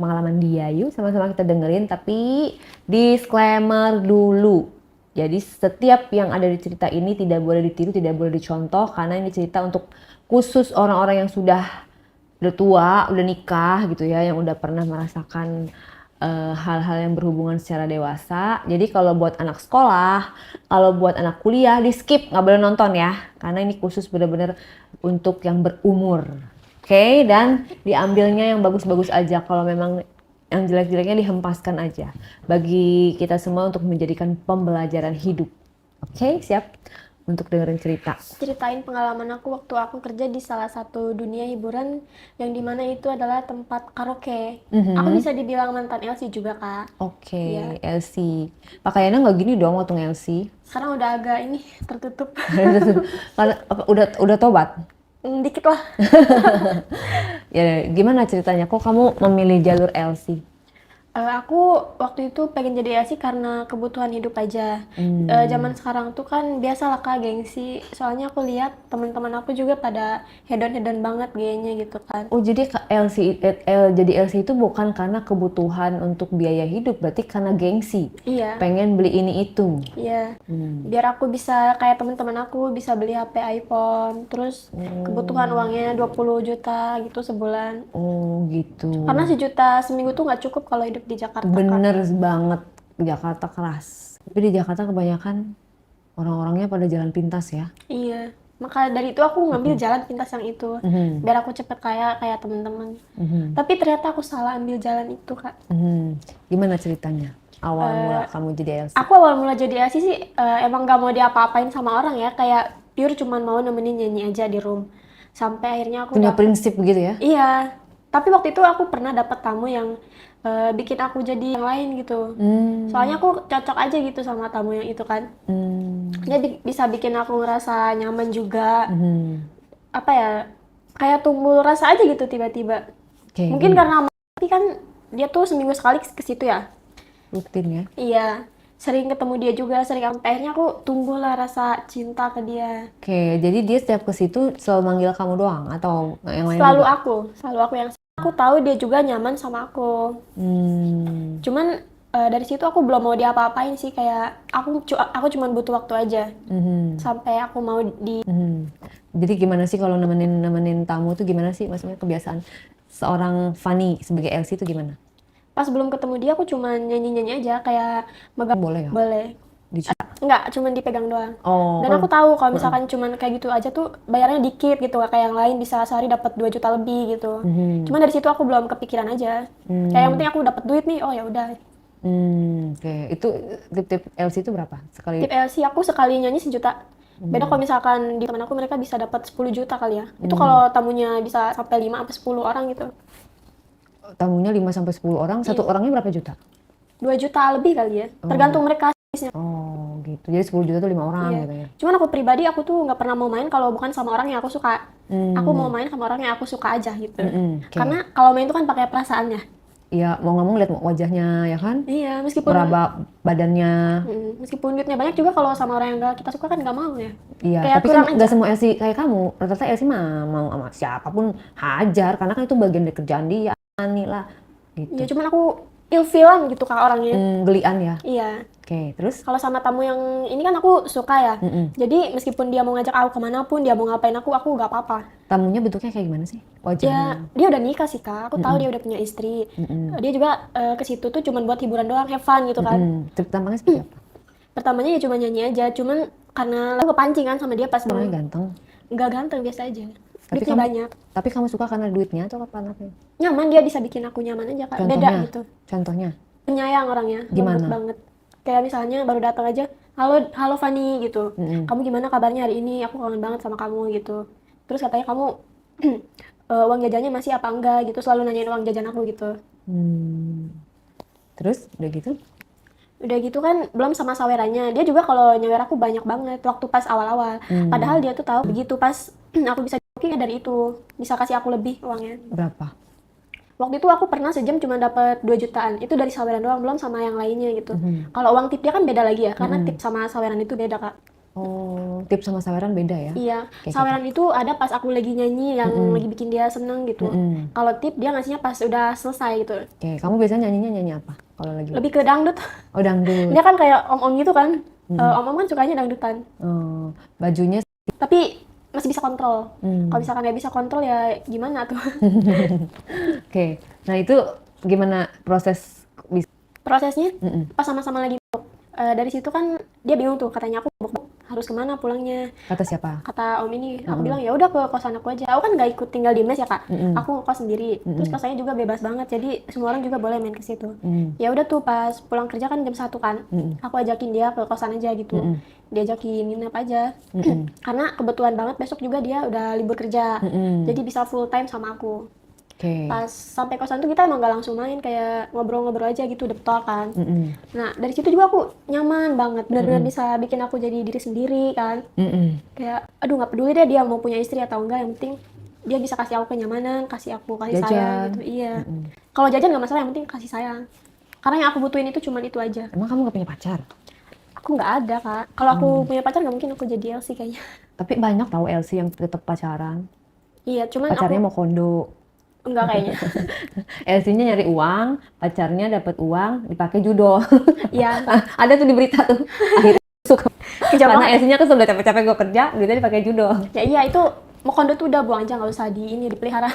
pengalaman dia. Yuk sama-sama kita dengerin, tapi disclaimer dulu. Jadi setiap yang ada di cerita ini tidak boleh ditiru, tidak boleh dicontoh, karena ini cerita untuk khusus orang-orang yang sudah tua, udah nikah gitu ya, yang udah pernah merasakan hal-hal yang berhubungan secara dewasa. Jadi kalau buat anak sekolah, kalau buat anak kuliah, di skip, nggak boleh nonton ya, karena ini khusus benar-benar untuk yang berumur. Oke, dan diambilnya yang bagus-bagus aja. Kalau memang yang jelek-jeleknya dihempaskan aja. Bagi kita semua untuk menjadikan pembelajaran hidup. Oke, siap untuk dengerin cerita. Ceritain pengalaman aku waktu aku kerja di salah satu dunia hiburan yang dimana itu adalah tempat karaoke. Aku bisa dibilang mantan LC juga, Kak. Oke, Iya. LC. Pakaiannya nggak gini dong waktu LC. Sekarang udah agak ini tertutup. Karena udah tobat. Dikit lah. Ya, gimana ceritanya? Kok kamu memilih jalur LC? Aku waktu itu pengen jadi LC karena kebutuhan hidup aja. Zaman sekarang tuh kan biasalah Kak gengsi. Soalnya aku lihat teman-teman aku juga pada hedon-hedon banget gayanya gitu kan. Oh, jadi jadi LC itu bukan karena kebutuhan untuk biaya hidup, berarti karena gengsi. Iya, Pengen beli ini itu. iya. Biar aku bisa kayak teman-teman aku bisa beli HP iPhone. Terus kebutuhan uangnya 20 juta gitu sebulan. Oh, gitu. Karena 1 juta seminggu tuh nggak cukup kalau hidup di Jakarta Kak. Bener banget, Jakarta keras. Tapi di Jakarta kebanyakan orang-orangnya pada jalan pintas ya. Iya. Maka dari itu aku ngambil jalan pintas yang itu. Biar aku cepet kaya kayak teman-teman. Tapi ternyata aku salah ambil jalan itu, Kak. Gimana ceritanya? Awal mula kamu jadi LC? Aku awal mula jadi ASI sih emang gak mau diapa-apain sama orang ya. Kayak pure cuman mau nemenin nyanyi aja di room. Sampai akhirnya aku Punya prinsip gitu ya? Iya. Tapi waktu itu aku pernah dapat tamu yang bikin aku jadi yang lain gitu. Soalnya aku cocok aja gitu sama tamu yang itu kan. Dia bisa bikin aku ngerasa nyaman juga. Apa ya? Kayak tumbuh rasa aja gitu tiba-tiba. Oke, Mungkin karena tapi kan dia tuh seminggu sekali ke situ ya. rutin ya? Iya. Sering ketemu dia juga, sering sampai akhirnya aku tumbuhlah rasa cinta ke dia. Oke, jadi dia setiap ke situ selalu manggil kamu doang atau yang lain Selalu juga? aku yang aku tahu dia juga nyaman sama aku. Cuman dari situ aku belum mau diapa-apain sih, kayak aku cuma butuh waktu aja sampai aku mau di. Jadi gimana sih kalau nemenin tamu tuh gimana sih? Maksudnya kebiasaan seorang Fanny sebagai LC itu gimana? Pas belum ketemu dia aku cuma nyanyi-nyanyi aja kayak megang. Boleh ya? Boleh. Enggak, cuma dipegang doang. Oh, Dan aku tahu kalau misalkan cuman kayak gitu aja tuh bayarnya dikit gitu, gak kayak yang lain bisa sehari dapat 2 juta lebih gitu. Cuman dari situ aku belum kepikiran aja. Kayak yang penting aku dapat duit nih, oh ya udah. Oke. Itu tip-tip LC itu berapa sekali? Tip LC aku sekali nyanyi 1 juta. Beda kalau misalkan di teman aku mereka bisa dapat 10 juta kali ya. Itu kalau tamunya bisa sampai 5 sampai 10 orang gitu. Tamunya 5-10 orang, satu orangnya berapa juta? 2 juta lebih kali ya. Tergantung mereka. Oh, gitu. Jadi 10 juta tuh 5 orang Iya. gitu ya. Cuman aku pribadi aku tuh nggak pernah mau main kalau bukan sama orang yang aku suka. Aku mau main sama orang yang aku suka aja gitu. Oke. Karena kalau main itu kan pakai perasaannya. Iya, mau nggak mau lihat wajahnya ya kan? Iya, Meraba badannya. meskipun duitnya banyak juga kalau sama orang yang nggak kita suka kan nggak mau ya. Iya, Kayak tapi kan kurang nggak aja. semua LC kayak kamu. Rata-rata LC mah mau sama siapapun hajar, karena kan itu bagian dari kerjaan dia, Ani lah. Gitu. Iya, cuman aku ilfilan gitu kak orangnya. Gelian ya. Iya. Oke, terus? Kalau sama tamu yang ini kan aku suka ya. Jadi meskipun dia mau ngajak aku kemana pun, dia mau ngapain aku nggak apa-apa. Tamunya bentuknya kayak gimana sih? Ya, Wajahnya? dia udah nikah sih kak. Aku tahu dia udah punya istri. Dia juga ke situ tuh cuman buat hiburan doang, have fun gitu kan. Tip tampangnya seperti apa? Pertamanya ya cuma nyanyi aja. Cuman karena aku kepancing kan sama dia pas Orangnya ganteng. nggak ganteng biasa aja. Tapi Duitnya banyak. Tapi kamu suka karena duitnya atau apa anaknya? Nyaman, dia bisa bikin aku nyaman aja kak. Beda Contohnya? gitu. Contohnya? Penyayang orangnya, Gimana? lembut banget. Kayak misalnya baru datang aja, halo Fani gitu. Kamu gimana kabarnya hari ini? Aku kangen banget sama kamu gitu. Terus katanya kamu uang jajannya masih apa enggak gitu, selalu nanyain uang jajan aku gitu. Terus udah gitu? Udah gitu kan belum sama sawerannya. Dia juga kalau nyawer aku banyak banget waktu pas awal-awal. Padahal dia tuh tahu begitu pas aku bisa booking dari itu, bisa kasih aku lebih uangnya. Berapa? Waktu itu aku pernah sejam cuma dapat 2 jutaan. Itu dari saweran doang, belum sama yang lainnya gitu. Kalau uang tip dia kan beda lagi ya, karena tip sama saweran itu beda, Kak. Oh, tips sama saweran beda ya? Iya, Oke, saweran itu ada pas aku lagi nyanyi yang lagi bikin dia seneng gitu. Kalau tip dia ngasihnya pas udah selesai gitu. Oke, kamu biasanya nyanyinya nyanyi apa kalau lagi? Lebih ke dangdut. Oh, dangdut. Dia kan kayak om-om gitu kan. Om-om kan sukanya dangdutan. Oh, bajunya. Tapi masih bisa kontrol. Hmm. Kalau misalkan nggak bisa kontrol ya gimana tuh? Oke, nah itu gimana proses Prosesnya pas sama-sama lagi mabok. Dari situ kan dia bingung tuh, katanya aku mabok, harus kemana pulangnya. kata siapa? Kata om ini, aku bilang ya udah ke kosan aku aja. Aku kan nggak ikut tinggal di mes ya kak, aku ngekos sendiri. Terus kosannya juga bebas banget, jadi semua orang juga boleh main ke situ. Ya udah tuh pas pulang kerja kan jam 1 kan, aku ajakin dia ke kosan aja gitu. Diajakin nginep aja, karena kebetulan banget besok juga dia udah libur kerja, jadi bisa full time sama aku. Oke. Pas sampai kosan tuh kita emang gak langsung main, kayak ngobrol-ngobrol aja gitu, udah talk kan. Nah dari situ juga aku nyaman banget, benar-benar bisa bikin aku jadi diri sendiri kan. Kayak aduh nggak peduli deh dia mau punya istri atau enggak, yang penting dia bisa kasih aku kenyamanan, kasih aku kasih sayang Jajan. gitu. Iya. Kalau jajan nggak masalah, yang penting kasih sayang. Karena yang aku butuhin itu cuman itu aja. Emang kamu gak punya pacar? Aku nggak ada kak. Kalau aku punya pacar nggak mungkin aku jadi LC kayaknya. Tapi banyak tahu LC yang tetap pacaran. Iya, cuman Pacarnya aku mau kondo. enggak kayaknya. LC-nya nyari uang, pacarnya dapat uang, dipakai judo. Iya, Ada tuh di berita tuh. Akhirnya suka. kejam Karena banget. LC-nya kan sudah capek-capek gue kerja, duitnya dipakai judo. Ya iya itu mau kondo tuh udah buang aja, nggak usah di ini dipelihara.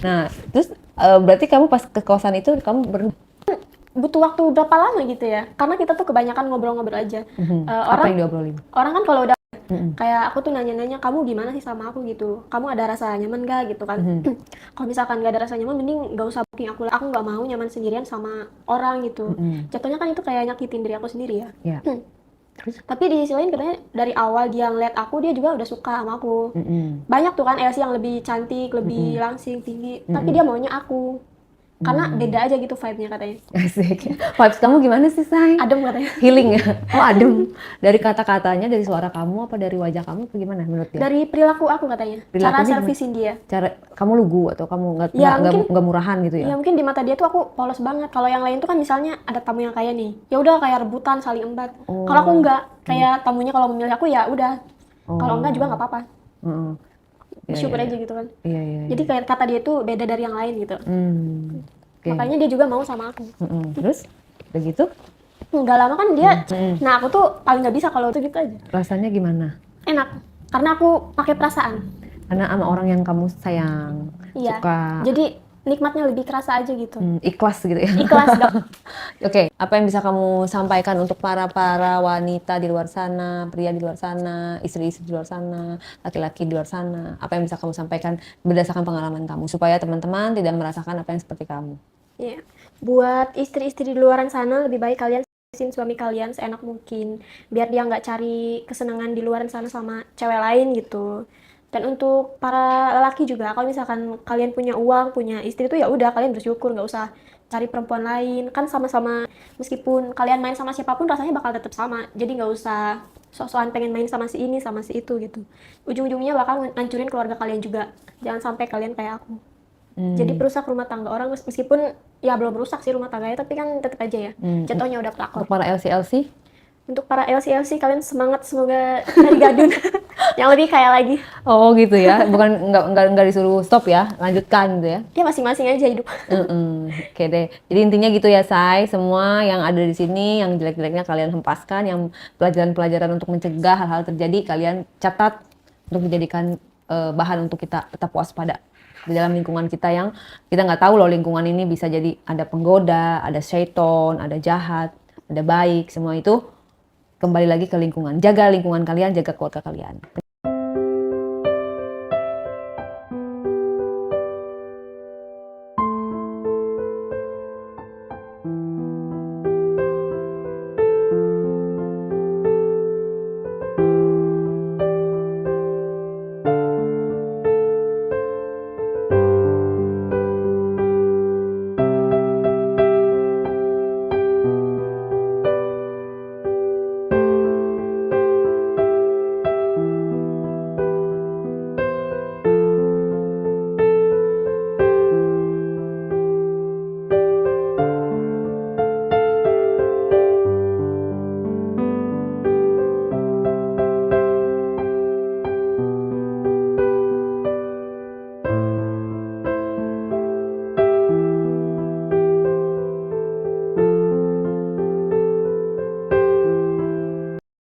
Nah, terus berarti kamu pas ke kosan itu kamu Butuh waktu berapa lama gitu ya? Karena kita tuh kebanyakan ngobrol-ngobrol aja. apa yang diobrolin? Orang kan kalau udah kayak aku tuh nanya-nanya kamu gimana sih sama aku gitu, kamu ada rasa nyaman gak gitu kan. Kalau misalkan gak ada rasa nyaman mending gak usah booking aku nggak mau nyaman sendirian sama orang gitu. Jatuhnya kan itu kayak nyakitin diri aku sendiri ya. Ya. Terus? Tapi di sisi lain katanya dari awal dia ngeliat aku, dia juga udah suka sama aku. Banyak tuh kan LC yang lebih cantik, lebih langsing, tinggi, tapi dia maunya aku karena beda aja gitu vibe-nya katanya. Asik. Vibes kamu gimana sih, Say? Adem katanya. Healing ya? Oh, adem. Dari kata-katanya, dari suara kamu, apa dari wajah kamu, apa gimana menurut dia? Dari perilaku aku katanya. Cara Perilakunya gimana? selfish-in dia. Cara kamu lugu atau kamu Ya, mungkin- nggak murahan gitu ya? Ya mungkin di mata dia tuh aku polos banget. Kalau yang lain tuh kan misalnya ada tamu yang kaya nih, ya udah kayak rebutan saling embat. Kalau aku enggak, kayak tamunya kalau memilih aku ya udah. Kalau enggak juga nggak apa-apa. Heeh. Iya, Bersyukur iya, aja gitu kan. Iya, iya. Jadi kayak kata dia tuh beda dari yang lain gitu. Oke. Makanya dia juga mau sama aku. Terus udah gitu Nggak lama kan dia. Nah aku tuh paling nggak bisa kalau itu gitu aja. rasanya gimana? Enak. Karena aku pakai perasaan. Karena sama orang yang kamu sayang, Iya. suka, Jadi nikmatnya lebih kerasa aja gitu. ikhlas gitu ya. Ikhlas dong. Oke, apa yang bisa kamu sampaikan untuk para wanita di luar sana, pria di luar sana, istri-istri di luar sana, laki-laki di luar sana? Apa yang bisa kamu sampaikan berdasarkan pengalaman kamu supaya teman-teman tidak merasakan apa yang seperti kamu? Iya. Buat istri-istri di luaran sana lebih baik kalian servisin suami kalian seenak mungkin, biar dia nggak cari kesenangan di luaran sana sama cewek lain gitu. Dan untuk para lelaki juga, kalau misalkan kalian punya uang, punya istri tuh ya udah kalian bersyukur, nggak usah cari perempuan lain. Kan sama-sama, meskipun kalian main sama siapapun rasanya bakal tetap sama. Jadi nggak usah sok-sokan pengen main sama si ini sama si itu gitu. Ujung-ujungnya bakal ngancurin keluarga kalian juga. Jangan sampai kalian kayak aku. Jadi perusak rumah tangga orang, meskipun ya belum rusak sih rumah tangganya, tapi kan tetap aja ya jatuhnya udah pelakor. Untuk para LC-LC? Untuk para LC kalian semangat, semoga dari gadun yang lebih kaya lagi. Oh gitu ya, bukan nggak disuruh stop ya, lanjutkan gitu ya. Ya masing-masing aja hidup. Oke deh. Jadi intinya gitu ya, Say. Semua yang ada di sini, yang jelek-jeleknya kalian hempaskan, yang pelajaran-pelajaran untuk mencegah hal-hal terjadi kalian catat untuk dijadikan bahan untuk kita tetap waspada di dalam lingkungan kita yang kita nggak tahu loh, lingkungan ini bisa jadi ada penggoda, ada syaiton, ada jahat, ada baik, semua itu kembali lagi ke lingkungan. Jaga lingkungan kalian, jaga keluarga kalian.